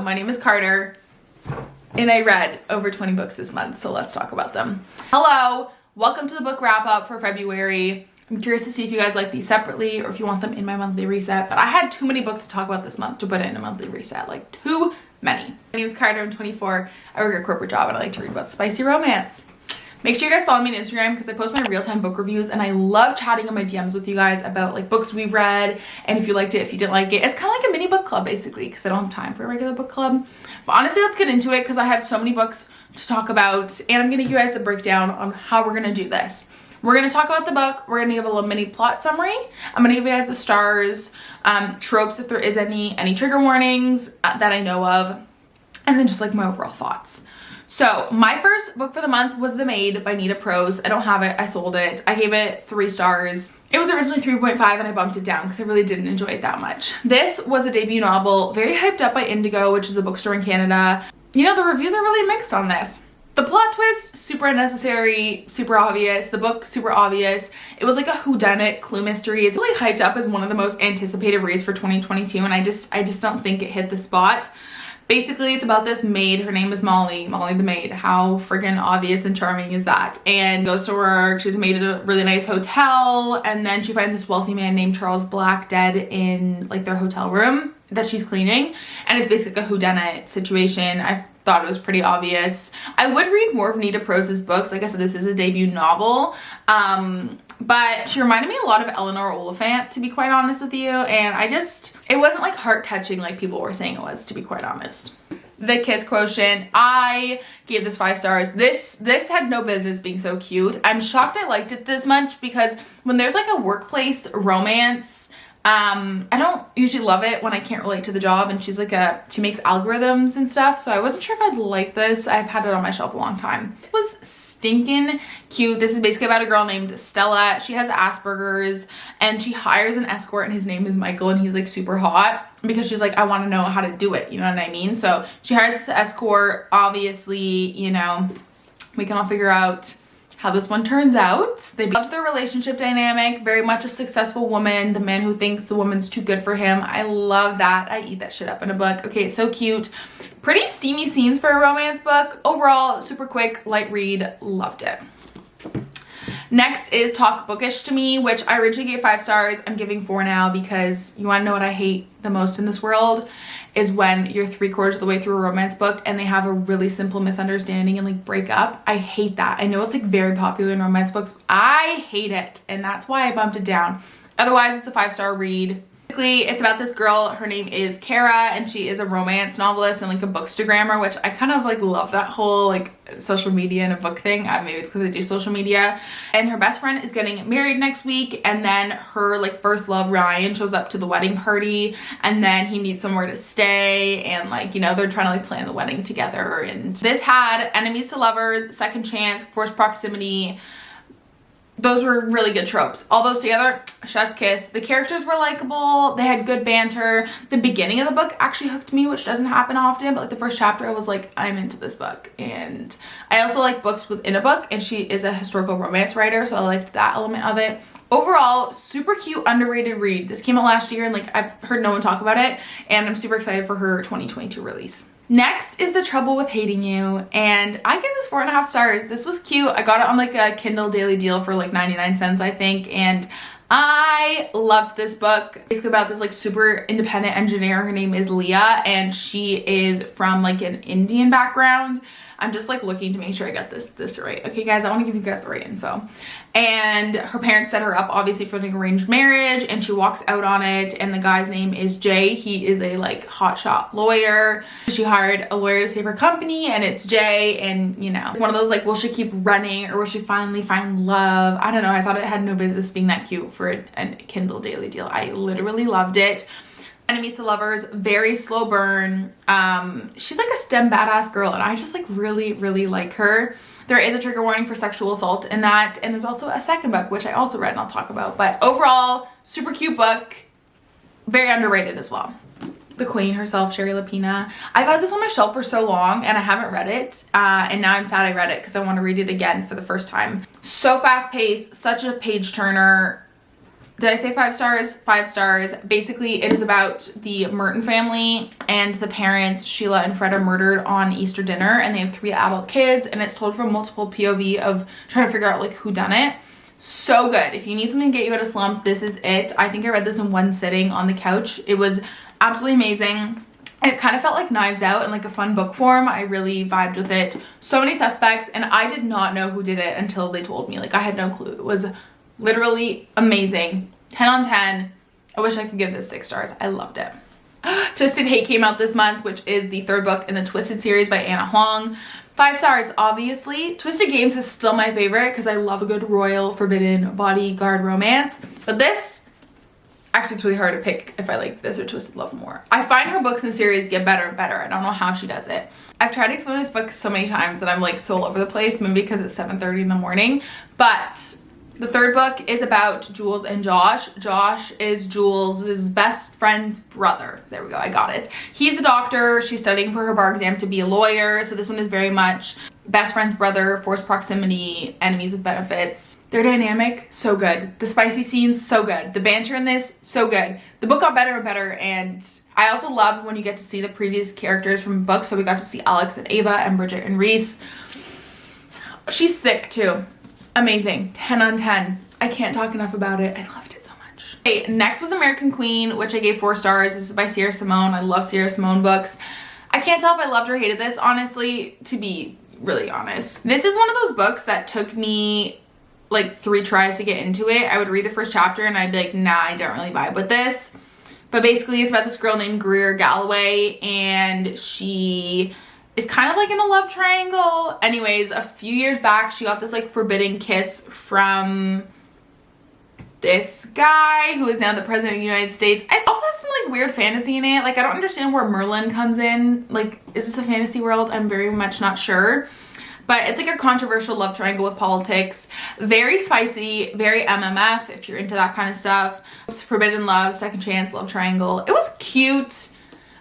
My name is Carter, and I read over 20 books this month, so let's talk about them. Hello, welcome to the book wrap up for February. I'm curious to see if you guys like these separately or if you want them in my monthly reset, but I had too many books to talk about this month to put it in a monthly reset, like too many. My name is Carter, I'm 24, I work a corporate job, and I like to read about spicy romance. Make sure you guys follow me on Instagram because I post my real-time book reviews and I love chatting on my DMs with you guys about like books we've read and if you liked it, if you didn't like it. It's kind of like a mini book club basically because I don't have time for a regular book club. But honestly, let's get into it because I have so many books to talk about and I'm going to give you guys the breakdown on how we're going to do this. We're going to talk about the book. We're going to give a little mini plot summary. I'm going to give you guys the stars, tropes if there is any trigger warnings that I know of, and then just like my overall thoughts. So my first book for the month was The Maid by Nita Prose. I don't have it. I sold it. I gave it 3 stars. It was originally 3.5 and I bumped it down because I really didn't enjoy it that much. This was a debut novel, very hyped up by Indigo, which is a bookstore in Canada. You know, the reviews are really mixed on this. The plot twist, super unnecessary, super obvious. The book, super obvious. It was like a whodunit clue mystery. It's really hyped up as one of the most anticipated reads for 2022 and I just don't think it hit the spot. Basically, it's about this maid. Her name is Molly the maid. How friggin' obvious and charming is that? And goes to work. She's a maid at a really nice hotel. And then she finds this wealthy man named Charles Black dead in like their hotel room that she's cleaning. And it's basically a whodunit situation. I thought it was pretty obvious. I would read more of Nita Prose's books. Like I said, this is a debut novel. But she reminded me a lot of Eleanor Oliphant, to be quite honest with you. And it wasn't like heart-touching like people were saying it was, to be quite honest. The Kiss Quotient, I gave this 5 stars. This had no business being so cute. I'm shocked I liked it this much because when there's like a workplace romance, I don't usually love it when I can't relate to the job and she makes algorithms and stuff, so I wasn't sure if I'd like this. I've had it on my shelf a long time. It was stinking cute. This is basically about a girl named Stella. She has Asperger's and she hires an escort and his name is Michael and he's like super hot because she's like, I want to know how to do it, you know what I mean? So she hires this escort. Obviously, you know, we can all figure out how this one turns out. They loved their relationship dynamic, very much a successful woman, the man who thinks the woman's too good for him. I love that. I eat that shit up in a book. Okay, it's so cute. Pretty steamy scenes for a romance book. Overall, super quick, light read, loved it. Next is Talk Bookish to Me, which I originally gave 5 stars. I'm giving 4 now because you want to know what I hate the most in this world is when you're 3/4 of the way through a romance book and they have a really simple misunderstanding and like break up. I hate that. I know it's like very popular in romance books. I hate it and that's why I bumped it down. Otherwise, it's a 5-star read. Basically, it's about this girl. Her name is Kara and she is a romance novelist and like a bookstagrammer, which I kind of like love that whole like social media and a book thing. Maybe it's because I do social media. And her best friend is getting married next week and then her like first love Ryan shows up to the wedding party and then he needs somewhere to stay and like, you know, they're trying to like plan the wedding together. And this had enemies to lovers, second chance, forced proximity. Those were really good tropes. All those together, chef's kiss. The characters were likable. They had good banter. The beginning of the book actually hooked me, which doesn't happen often, but like the first chapter, I was like, I'm into this book. And I also like books within a book, and she is a historical romance writer, so I liked that element of it. Overall, super cute, underrated read. This came out last year, and like I've heard no one talk about it, and I'm super excited for her 2022 release. Next is The Trouble with Hating You, and I give this 4.5 stars. This was cute. I got it on like a Kindle daily deal for like 99 cents, I think, and I loved this book. Basically about this like super independent engineer. Her name is Leah, and she is from like an Indian background. I'm just like looking to make sure I got this right. Okay guys, I want to give you guys the right info. And her parents set her up obviously for an arranged marriage and she walks out on it and the guy's name is Jay. He is a like hotshot lawyer. She hired a lawyer to save her company and it's Jay, and you know, one of those like, will she keep running or will she finally find love? I don't know. I thought it had no business being that cute for a Kindle daily deal. I literally loved it. Enemies to lovers, very slow burn. She's like a STEM badass girl and I just like really like her. There is a trigger warning for sexual assault in that, and there's also a second book which I also read and I'll talk about, but overall super cute book, very underrated as well. The queen herself, Sherry Lapina. I've had this on my shelf for so long and I haven't read it, and now I'm sad I read it because I want to read it again for the first time. So fast paced, such a page turner. Did I say 5 stars? 5 stars. Basically, it is about the Merton family, and the parents, Sheila and Fred, are murdered on Easter dinner, and they have 3 adult kids, and it's told from multiple POV of trying to figure out like who done it. So good. If you need something to get you out of slump, this is it. I think I read this in one sitting on the couch. It was absolutely amazing. It kind of felt like Knives Out in like a fun book form. I really vibed with it. So many suspects, and I did not know who did it until they told me. Like, I had no clue. It was literally amazing. 10 on 10. I wish I could give this 6 stars. I loved it. Twisted Hate came out this month, which is the 3rd book in the Twisted series by Anna Huang. 5 stars, obviously. Twisted Games is still my favorite because I love a good royal, forbidden, bodyguard romance. But this, actually it's really hard to pick if I like this or Twisted Love more. I find her books in the series get better and better. I don't know how she does it. I've tried to explain this book so many times that I'm like so all over the place, maybe because it's 7:30 in the morning. But the 3rd book is about Jules and Josh. Josh is Jules' best friend's brother. There we go, I got it. He's a doctor. She's studying for her bar exam to be a lawyer. So this one is very much best friend's brother, forced proximity, enemies with benefits. Their dynamic, so good. The spicy scenes, so good. The banter in this, so good. The book got better and better, and I also love when you get to see the previous characters from books. So we got to see Alex and Ava and Bridget and Reese. She's thick too. Amazing. 10 on 10. I can't talk enough about it. I loved it so much. Okay, next was American Queen, which I gave 4 stars. This is by Sierra Simone. I love Sierra Simone books. I can't tell if I loved or hated this, honestly, to be really honest. This is one of those books that took me like 3 tries to get into it. I would read the first chapter and I'd be like, nah, I don't really vibe with this. But basically it's about this girl named Greer Galloway, and she is kind of like in a love triangle. Anyways, a few years back, she got this like forbidden kiss from this guy who is now the president of the United States. It also has some like weird fantasy in it. Like, I don't understand where Merlin comes in. Like, is this a fantasy world? I'm very much not sure. But it's like a controversial love triangle with politics. Very spicy, very MMF if you're into that kind of stuff. It's forbidden love, second chance, love triangle. It was cute.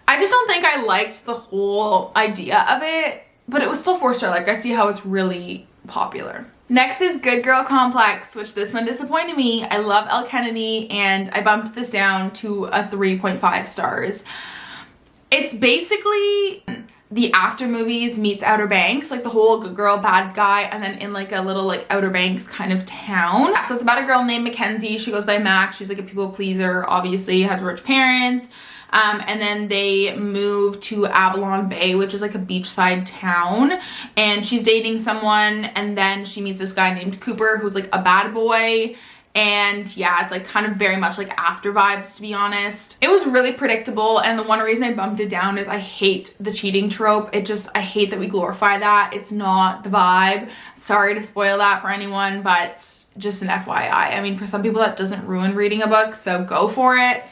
I just don't think I liked the whole idea of it, but it was still 4-star. Like, I see how it's really popular. Next is Good Girl Complex, which this one disappointed me. I love Elle Kennedy, and I bumped this down to a 3.5 stars. It's basically the After movies meets Outer Banks, like the whole good girl, bad guy, and then in like a little like Outer Banks kind of town. So it's about a girl named Mackenzie. She goes by Mac. She's like a people pleaser, obviously, has rich parents. And then they move to Avalon Bay, which is like a beachside town, and she's dating someone, and then she meets this guy named Cooper who's like a bad boy. And yeah, it's like kind of very much like After vibes, to be honest. It was really predictable, and the one reason I bumped it down is I hate the cheating trope. I hate that we glorify that. It's not the vibe. Sorry to spoil that for anyone, but just an FYI. I mean, for some people that doesn't ruin reading a book, so go for it.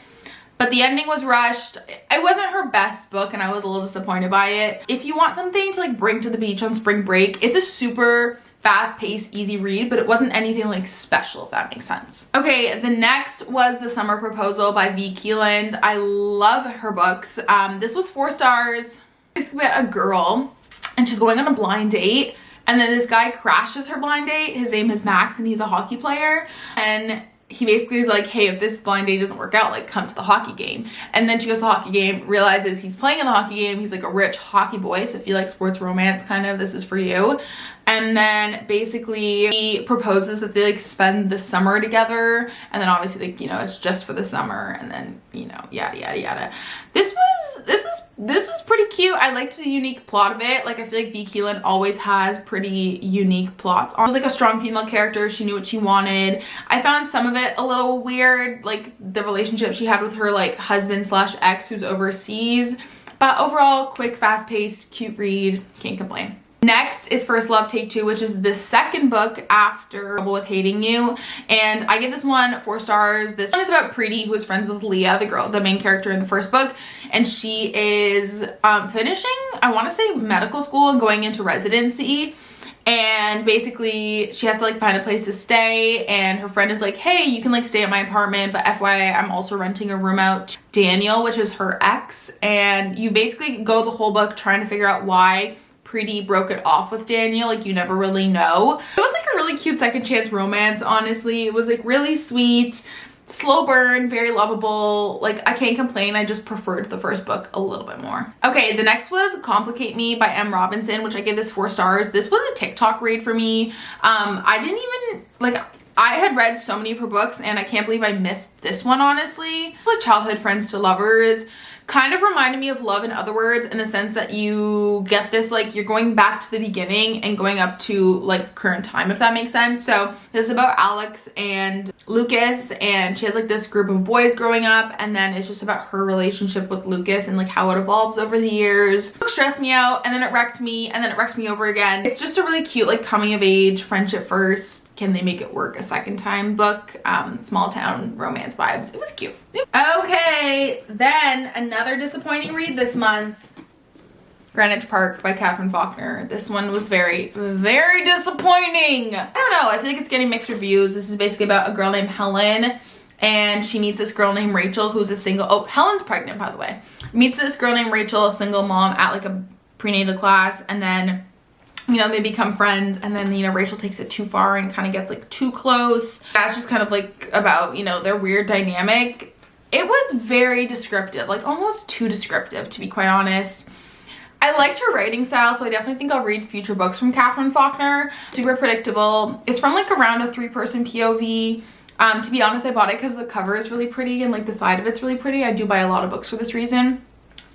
But the ending was rushed. It wasn't her best book, and I was a little disappointed by it. If you want something to like bring to the beach on spring break, it's a super fast-paced, easy read, but it wasn't anything like special, if that makes sense. Okay, the next was The Summer Proposal by V. Keeland. I love her books. This was 4 stars. It's about a girl, and she's going on a blind date, and then this guy crashes her blind date. His name is Max, and he's a hockey player, and he basically is like, hey, if this blind date doesn't work out, like, come to the hockey game. And then she goes to the hockey game, realizes he's playing in the hockey game. He's like a rich hockey boy, so if you like sports romance, kind of, this is for you. And then basically he proposes that they like spend the summer together, and then obviously, like, you know, it's just for the summer, and then, you know, yada yada yada. This was pretty cute. I liked the unique plot of it. Like, I feel like V. Keeland always has pretty unique plots. It was like a strong female character. She knew what she wanted. I found some of it a little weird, like the relationship she had with her like husband slash ex who's overseas. But overall, quick, fast-paced, cute read. Can't complain. Next is First Love Take 2, which is the second book after Trouble with Hating You, and I give this one 4 stars. This one is about Preeti, who is friends with Leah, the main character in the first book, and she is finishing, I want to say, medical school and going into residency. And basically she has to like find a place to stay, and her friend is like, hey, you can like stay at my apartment, but FYI, I'm also renting a room out to Daniel, which is her ex. And you basically go the whole book trying to figure out why Preeti broke it off with Daniel. Like, you never really know. It was like a really cute second chance romance, honestly. It was like really sweet. slow burn, very lovable. Like, I can't complain. I just preferred the first book a little bit more. Okay, the next was Complicate Me by M. Robinson, which I gave this 4 stars. This was a TikTok read for me. I didn't even, like, I had read so many of her books and I can't believe I missed this one, honestly. Like Childhood Friends to Lovers kind of reminded me of Love in Other Words in the sense that you get this, like, you're going back to the beginning and going up to like current time, if that makes sense. So this is about Alex and Lucas, and she has like this group of boys growing up, and then it's just about her relationship with Lucas and like how it evolves over the years. The book stressed me out, and then it wrecked me, and then it wrecked me over again. It's just a really cute like coming of age, friendship first, can they make it work a second time book. Small town romance vibes. It was cute. Okay, then another disappointing read this month, Greenwich Park by Katherine Faulkner. This one was very, very disappointing. I don't know, I feel like it's getting mixed reviews. This is basically about a girl named Helen, and she meets this girl named Rachel who's a single, oh, Helen's pregnant, by the way. Meets this girl named Rachel, a single mom, at like a prenatal class, and then, you know, they become friends, and then, you know, Rachel takes it too far and kind of gets like too close. That's just kind of like about, you know, their weird dynamic. It was very descriptive, like almost too descriptive, to be quite honest. I liked her writing style, so I definitely think I'll read future books from Katherine Faulkner. Super predictable. It's from like around a 3-person POV. To be honest, I bought it because the cover is really pretty and like the side of it's really pretty. I do buy a lot of books for this reason.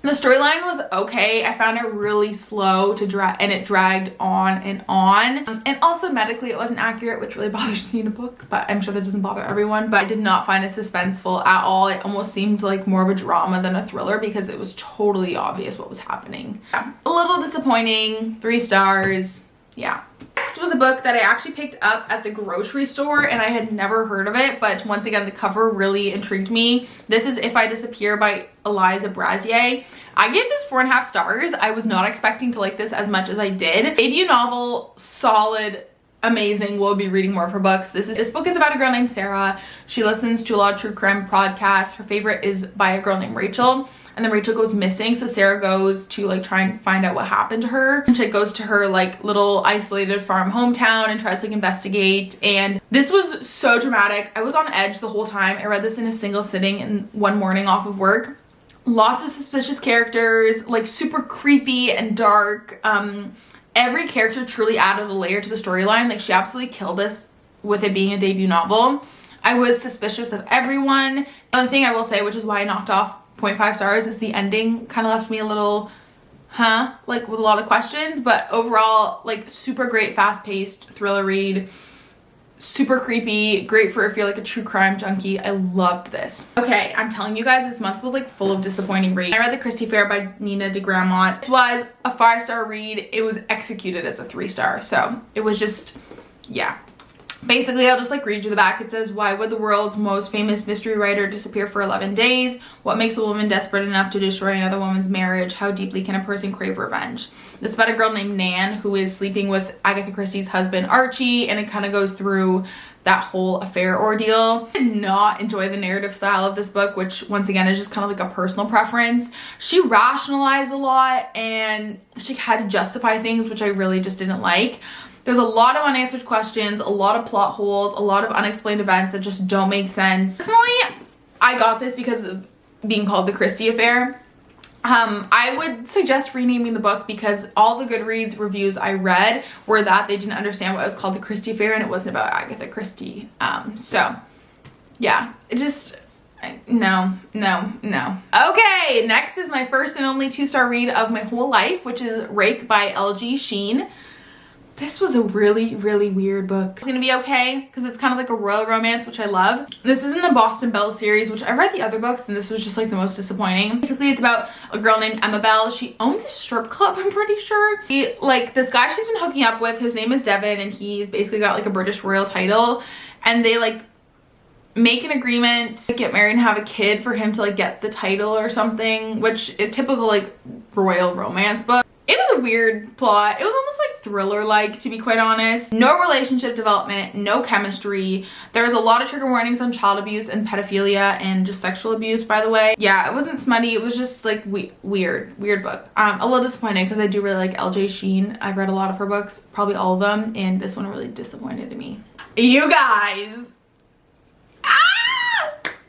The storyline was okay. I found it really slow to drag, and it dragged on and on. And also medically it wasn't accurate, which really bothers me in a book, but I'm sure that doesn't bother everyone. But I did not find it suspenseful at all. It almost seemed like more of a drama than a thriller because it was totally obvious what was happening. Yeah. A little disappointing, 3 stars, yeah. Next was a book that I actually picked up at the grocery store, and I had never heard of it, but once again the cover really intrigued me. This is If I Disappear by Eliza Brazier. I gave this 4.5 stars. I was not expecting to like this as much as I did. Debut novel, solid, amazing. We'll be reading more of her books. This book is about a girl named Sarah. She listens to a lot of true crime podcasts. Her favorite is by a girl named Rachel. And then Rachel goes missing, so Sarah goes to like try and find out what happened to her. And she goes to her like little isolated farm hometown and tries to like investigate. And this was so dramatic. I was on edge the whole time. I read this in a single sitting in one morning off of work. Lots of suspicious characters, like super creepy and dark. Every character truly added a layer to the storyline. Like, she absolutely killed this with it being a debut novel. I was suspicious of everyone. The only thing I will say, which is why I knocked off 0.5 stars, is the ending kind of left me a little, like with a lot of questions. But overall, like super great, fast-paced thriller read. Super creepy, great for if you're like a true crime junkie. I loved this. Okay, I'm telling you guys, this month was like full of disappointing reads. I read The Christie Affair by Nina de Gramont. This was a 5-star read. It was executed as a 3-star, so it was just, yeah. Basically, I'll just like read you the back. It says, why would the world's most famous mystery writer disappear for 11 days? What makes a woman desperate enough to destroy another woman's marriage? How deeply can a person crave revenge? This is about a girl named Nan who is sleeping with Agatha Christie's husband, Archie, and it kind of goes through that whole affair ordeal. I did not enjoy the narrative style of this book, which once again is just kind of like a personal preference. She rationalized a lot and she had to justify things, which I really just didn't like. There's a lot of unanswered questions, a lot of plot holes, a lot of unexplained events that just don't make sense. Personally, I got this because of being called The Christie Affair. I would suggest renaming the book because all the Goodreads reviews I read were that they didn't understand why it was called The Christie Affair and it wasn't about Agatha Christie. So yeah, it just, no. Okay, next is my first and only 2-star read of my whole life, which is Rake by L.G. Sheen. This was a really, really weird book. It's gonna be okay because it's kind of like a royal romance, which I love. This is in the Boston Belle series, which I read the other books and this was just like the most disappointing. Basically, it's about a girl named Emma Belle. She owns a strip club, I'm pretty sure. This guy she's been hooking up with, his name is Devin, and he's basically got like a British royal title, and they like make an agreement to get married and have a kid for him to like get the title or something, which a typical like royal romance book. It was a weird plot. It was almost like thriller-like, to be quite honest. No relationship development, no chemistry. There was a lot of trigger warnings on child abuse and pedophilia and just sexual abuse, by the way. Yeah, it wasn't smutty. It was just like weird book. A little disappointed because I do really like L.J. Sheen. I've read a lot of her books, probably all of them, and this one really disappointed me. You guys.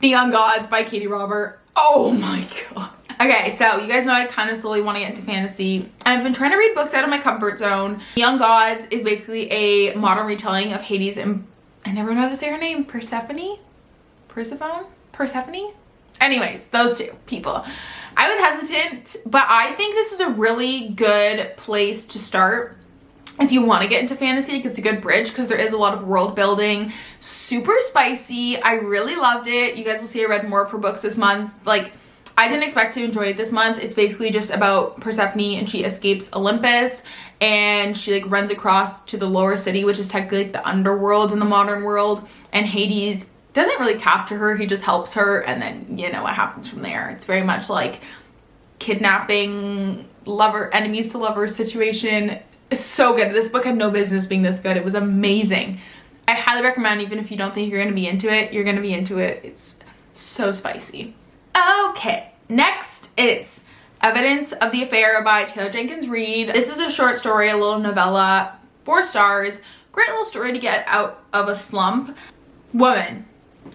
Neon Gods by Katie Robert. Oh my god. Okay, so you guys know I kind of slowly want to get into fantasy, and I've been trying to read books out of my comfort zone. Neon Gods is basically a modern retelling of Hades and I never know how to say her name. Persephone? Anyways, those two people. I was hesitant, but I think this is a really good place to start if you want to get into fantasy. Like, it's a good bridge because there is a lot of world building. Super spicy. I really loved it. You guys will see I read more of her books this month. Like, I didn't expect to enjoy it this month. It's basically just about Persephone, and she escapes Olympus and she like runs across to the lower city, which is technically like the underworld in the modern world, and Hades doesn't really capture her. He just helps her, and then you know what happens from there. It's very much like kidnapping, lover, enemies to lovers situation. It's so good. This book had no business being this good. It was amazing. I highly recommend, even if you don't think you're going to be into it, you're going to be into it. It's so spicy. Okay, next is Evidence of the Affair by Taylor Jenkins Reid. This is a short story, a little novella, 4 stars. Great little story to get out of a slump. Woman,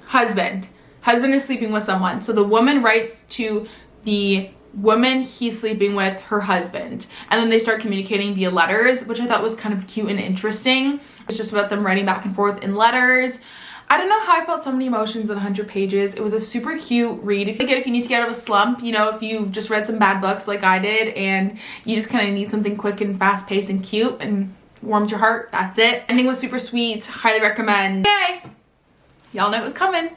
husband is sleeping with someone. So the woman writes to the woman he's sleeping with her husband, and then they start communicating via letters, which I thought was kind of cute and interesting. It's just about them writing back and forth in letters. I don't know how I felt so many emotions in 100 pages. It was a super cute read. If you need to get out of a slump, you know, if you've just read some bad books like I did and you just kind of need something quick and fast paced and cute and warms your heart, that's it. Ending was super sweet. Highly recommend. Yay! Y'all know it was coming.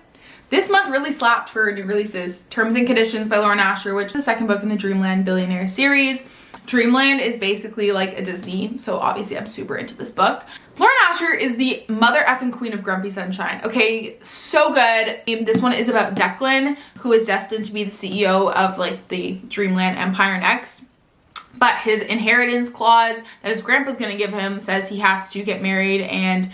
This month really slapped for new releases. Terms and Conditions by Lauren Asher, which is the second book in the Dreamland Billionaire series. Dreamland is basically like a Disney, so obviously I'm super into this book. Lauren Asher is the mother effing queen of grumpy sunshine. Okay, so good. This one is about Declan, who is destined to be the CEO of like the Dreamland Empire next. But his inheritance clause that his grandpa's gonna give him says he has to get married and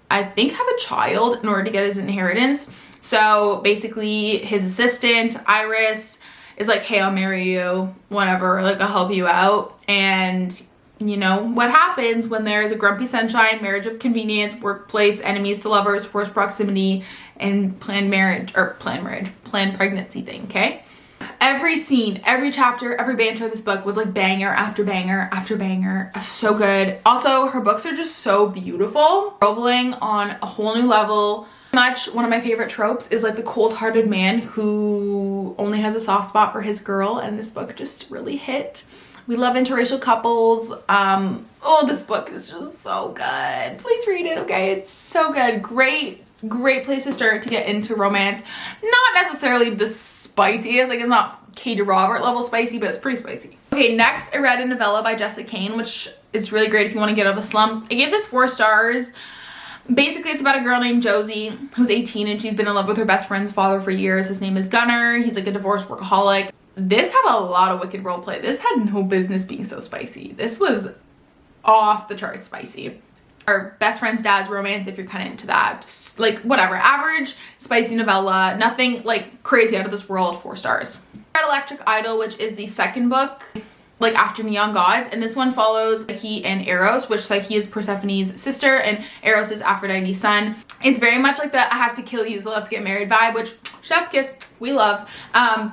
I think have a child in order to get his inheritance. So basically his assistant, Iris, is like, hey, I'll marry you, whatever, like I'll help you out. And you know what happens when there's a grumpy sunshine, marriage of convenience, workplace, enemies to lovers, forced proximity, and planned pregnancy thing, okay? Every scene, every chapter, every banter of this book was like banger after banger after banger. So good. Also, her books are just so beautiful. Groveling on a whole new level. One of my favorite tropes is like the cold-hearted man who only has a soft spot for his girl, and this book just really hit. We love interracial couples. Oh, this book is just so good. Please read it, okay? It's so good. Great place to start to get into romance. Not necessarily the spiciest, like it's not Katie Robert level spicy, but it's pretty spicy. Okay, next I read a novella by Jessica Kane, which is really great if you want to get out of a slump. I gave this 4 stars. Basically, it's about a girl named Josie who's 18 and she's been in love with her best friend's father for years. His name is Gunnar. He's like a divorced workaholic. This had a lot of wicked role play. This had no business being so spicy. This was off the charts spicy. Our best friend's dad's romance, if you're kind of into that. Just like whatever, average spicy novella, nothing like crazy out of this world. 4 stars. I read Electric Idol, which is the second book like after Neon Gods, and this one follows Psyche and Eros, which Psyche is Persephone's sister and Eros is Aphrodite's son. It's very much like the I have to kill you so let's get married vibe, which chef's kiss, we love.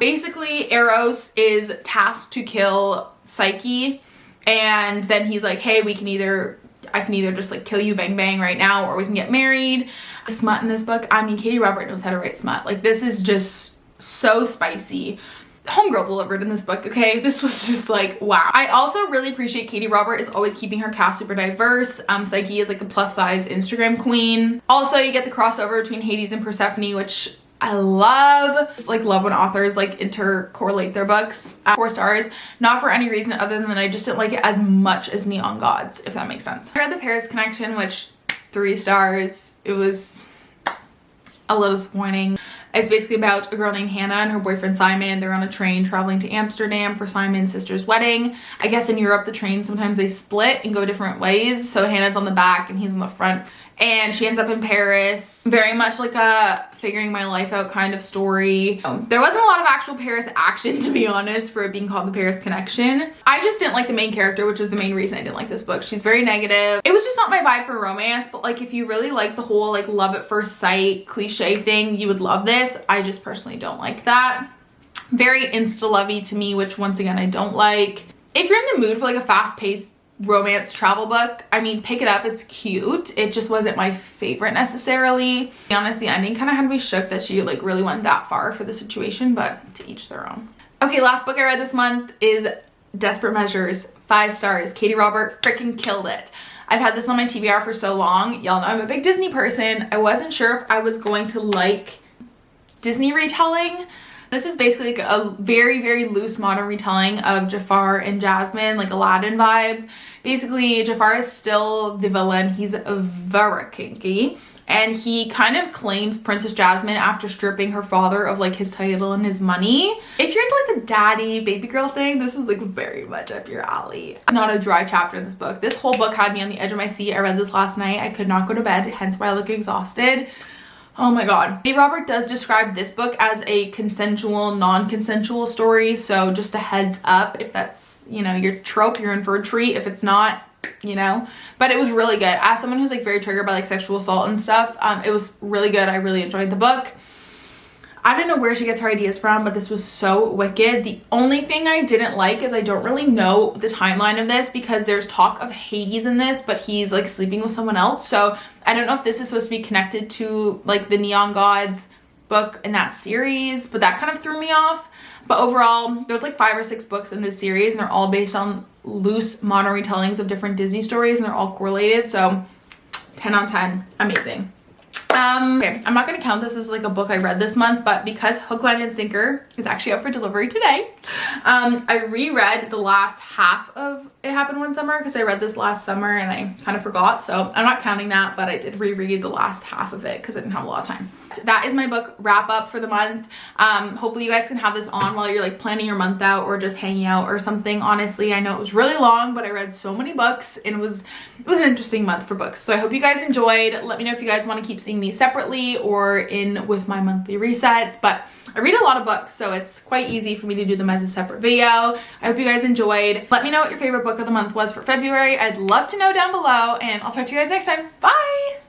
Basically Eros is tasked to kill Psyche, and then he's like, hey, I can either just like kill you bang bang right now, or we can get married. Smut in this book, I mean, Katie Robert knows how to write smut. Like, this is just so spicy. Homegirl delivered in this book, okay? This was just like, wow. I also really appreciate Katie Robert is always keeping her cast super diverse. Psyche is like a plus size Instagram queen. Also, you get the crossover between Hades and Persephone, which I love. Just like love when authors like intercorrelate their books. 4 stars, not for any reason other than I just didn't like it as much as Neon Gods, if that makes sense. I read The Paris Connection, which 3 stars. It was a little disappointing. It's basically about a girl named Hannah and her boyfriend Simon. They're on a train traveling to Amsterdam for Simon's sister's wedding. I guess in Europe the trains sometimes they split and go different ways. So Hannah's on the back and he's on the front. and she ends up in Paris. Very much like a figuring my life out kind of story. There wasn't a lot of actual Paris action, to be honest, for it being called The Paris Connection. I just didn't like the main character, which is the main reason I didn't like this book. She's very negative. It was just not my vibe for romance, but like if you really like the whole like love at first sight cliche thing, you would love this. I just personally don't like that. Very insta-lovey to me, which once again I don't like. If you're in the mood for like a fast-paced romance travel book, I mean, pick it up. It's cute. It just wasn't my favorite necessarily. Honestly, the ending kind of had me shook that she like really went that far for the situation, but to each their own. Okay, last book I read this month is Desperate Measures. 5 stars. Katie Robert freaking killed it. I've had this on my TBR for so long. Y'all know I'm a big Disney person. I wasn't sure if I was going to like Disney retelling. This is basically like a very, very loose modern retelling of Jafar and Jasmine, like Aladdin vibes. Basically, Jafar is still the villain. He's very kinky. And he kind of claims Princess Jasmine after stripping her father of like his title and his money. If you're into like the daddy, baby girl thing, this is like very much up your alley. It's not a dry chapter in this book. This whole book had me on the edge of my seat. I read this last night. I could not go to bed, hence why I look exhausted. Oh my god. Katie Robert does describe this book as a consensual, non-consensual story. So just a heads up, if that's, you know, your trope, you're in for a treat. If it's not, you know. But it was really good. As someone who's like very triggered by like sexual assault and stuff, it was really good. I really enjoyed the book. I don't know where she gets her ideas from, but this was so wicked. The only thing I didn't like is I don't really know the timeline of this because there's talk of Hades in this, but he's like sleeping with someone else. So I don't know if this is supposed to be connected to like the Neon Gods book in that series, but that kind of threw me off. But overall, there's like 5 or 6 books in this series and they're all based on loose modern retellings of different Disney stories and they're all correlated. So 10 on 10, amazing. Okay, I'm not going to count this as like a book I read this month, but because Hook, Line, and Sinker is actually up for delivery today, I reread the last half of It Happened One Summer because I read this last summer and I kind of forgot, so I'm not counting that, but I did reread the last half of it because I didn't have a lot of time. That is my book wrap up for the month. Hopefully you guys can have this on while you're like planning your month out or just hanging out or something. Honestly, I know it was really long, but I read so many books and it was an interesting month for books. So I hope you guys enjoyed. Let me know if you guys want to keep seeing these separately or in with my monthly resets, but I read a lot of books, so it's quite easy for me to do them as a separate video. I hope you guys enjoyed. Let me know what your favorite book of the month was for February. I'd love to know down below, and I'll talk to you guys next time. Bye!